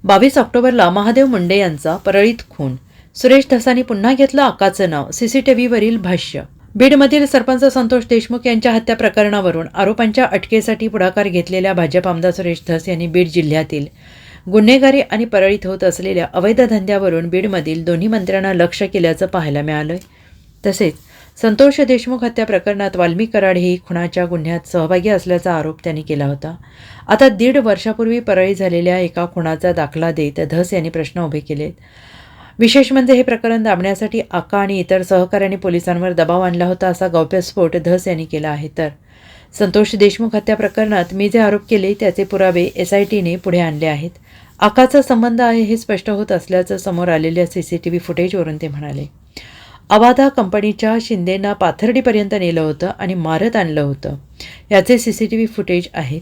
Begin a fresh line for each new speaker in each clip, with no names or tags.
22 ऑक्टोबरला महादेव मुंडे यांचा परळीत खून. सुरेश धसानी पुन्हा घेतलं आकाचं नाव. सीसीटीव्हीवरील भाष्य. बीडमधील सरपंच संतोष देशमुख यांच्या हत्या प्रकरणावरून आरोपांच्या अटकेसाठी पुढाकार घेतलेल्या भाजप आमदार सुरेश धस यांनी बीड जिल्ह्यातील गुन्हेगारी आणि परळीत होत असलेल्या अवैध धंद्यावरून बीडमधील दोन्ही मंत्र्यांना लक्ष्य केल्याचं पाहायला मिळालंय. तसेच संतोष देशमुख हत्या प्रकरणात वाल्मी कराड ही खुनाच्या गुन्ह्यात सहभागी असल्याचा आरोप त्यांनी केला होता. आता 1.5 वर्षापूर्वी परळी झालेल्या एका खुनाचा दाखला देत धस यांनी प्रश्न उभे केलेत. विशेष म्हणजे हे प्रकरण दाबण्यासाठी आका आणि इतर सहकाऱ्यांनी पोलिसांवर दबाव आणला होता असा गौप्यस्फोट धस यांनी केला आहे. तर संतोष देशमुख हत्या प्रकरणात मी जे आरोप केले त्याचे पुरावे SITने पुढे आणले आहेत. आकाचा संबंध आहे हे स्पष्ट होत असल्याचं समोर आलेल्या CCTV फुटेजवरून ते म्हणाले. अवाधा कंपनीच्या शिंदेंना पाथर्डीपर्यंत नेलं होतं आणि मारत आणलं होतं. याचे CCTV फुटेज आहेत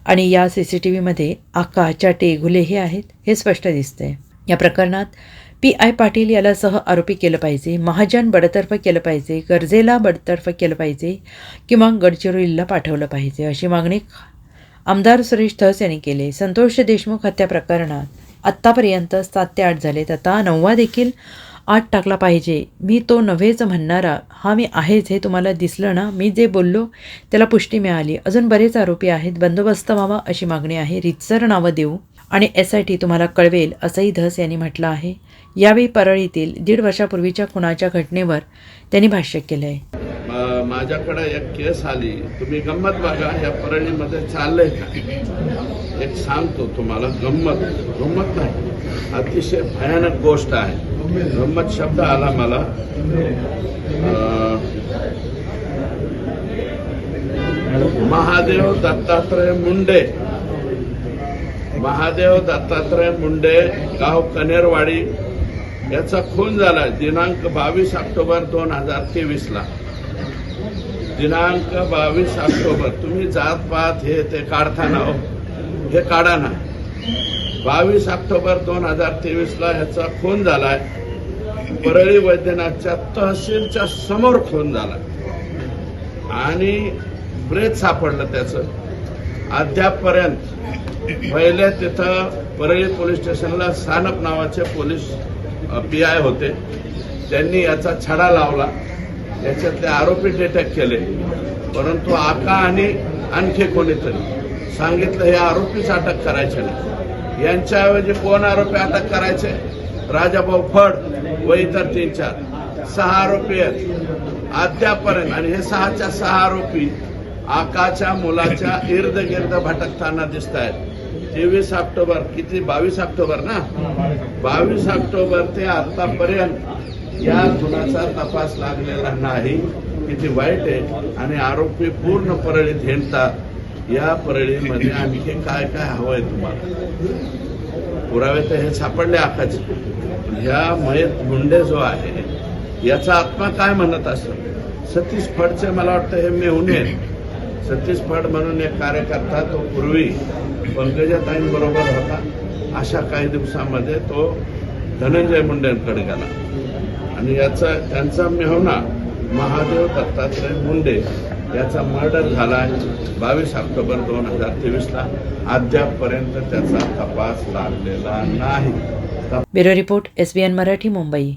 आणि या CCTVमध्ये आका, चाटे, घुले हे आहेत हे स्पष्ट दिसतंय. या प्रकरणात PI पाटील याला सह आरोपी केलं पाहिजे, महाजन बडतर्फ केलं पाहिजे, गरजेला बडतर्फ केलं पाहिजे किंवा गडचिरोलीला पाठवलं पाहिजे अशी मागणी आमदार सुरेश धस यांनी केली. संतोष देशमुख हत्या प्रकरणात आत्तापर्यंत 7 ते 8 झालेत. आता 9वा देखील आत टाकला पाहिजे. मी तो नव्हेच म्हणणारा, हा मी आहेच हे तुम्हाला दिसलं ना. मी जे बोललो त्याला पुष्टी मिळाली. अजून बरेच आरोपी आहेत. बंदोबस्त व्हावा अशी मागणी आहे. रितसर नावं देऊ आणि SIT तुम्हाला कळवेल असंही धस यांनी म्हटलं आहे. यावेळी परळीतील 1.5 वर्षापूर्वीच्या खुनाच्या घटनेवर त्यांनी भाष्य केलं आहे.
माझ्याकडे एक केस आली, तुम्ही गंमत बघा या परळीमध्ये चाललंय का. एक सांगतो तुम्हाला, गंमत नाही, अतिशय भयानक गोष्ट आहे. गंमत शब्द आला मला. महादेव दत्तात्रय मुंडे गाव कनेरवाडी याचा खून झाला दिनांक 22 ऑक्टोबर 2023 ला. दिनांक 22 ऑक्टोबर. तुम्ही जात पात हे ते काढताना हे काढा ना. 22 ऑक्टोबर 2023 ला ह्याचा खून झालाय. परळी वैद्यनाथच्या तहसीलच्या समोर खून झाला आणि प्रेत सापडलं त्याचं. अद्यापपर्यंत पहिले तिथं परळी पोलीस स्टेशनला सानप नावाचे पोलीस PI होते. त्यांनी याचा छडा लावला, याच्यातले आरोपी डिटेक्ट केले. परंतु आका आणि आणखी कोणीतरी सांगितलं हे आरोपीच अटक करायचे नाही. यांच्याऐवजी कोण आरोपी अटक करायचे? राजाभाऊ फड व इतर 3-4 6 आरोपी आहेत अद्यापर्यंत. आणि हे 6च्या 6 आरोपी आकाच्या मुलाच्या इर्द गिर्द भटकताना दिसत आहेत. 23 ऑक्टोबर किती 22 ऑक्टोबर ना, 22 ऑक्टोबर ते आतापर्यंत या गुन्ह्याचा तपास लागलेला नाही. किती वाईट आहे. आणि आरोपी पूर्ण परळीत हिंडतात. या परळीमध्ये आणखी काय काय हवंय तुम्हाला? पुरावे तर हे सापडले आकाचे. ह्या मयत मुंडे जो आहे याचा आत्मा काय म्हणत असत? सतीश फडचे मला वाटतं हे मेहुणे. सतीश फड म्हणून एक कार्यकर्ता, तो पूर्वी पंकजाताईंबरोबर होता. अशा काही दिवसामध्ये तो धनंजय मुंडेंकडे गेला आणि त्यांचा मेहुणा महादेव दत्तात्रय मुंडे याचा मर्डर झाला 22 ऑक्टोबर 2023 ला. अद्यापपर्यंत त्याचा तपास लागलेला नाही.
Bureau report SBN Marathi, Mumbai.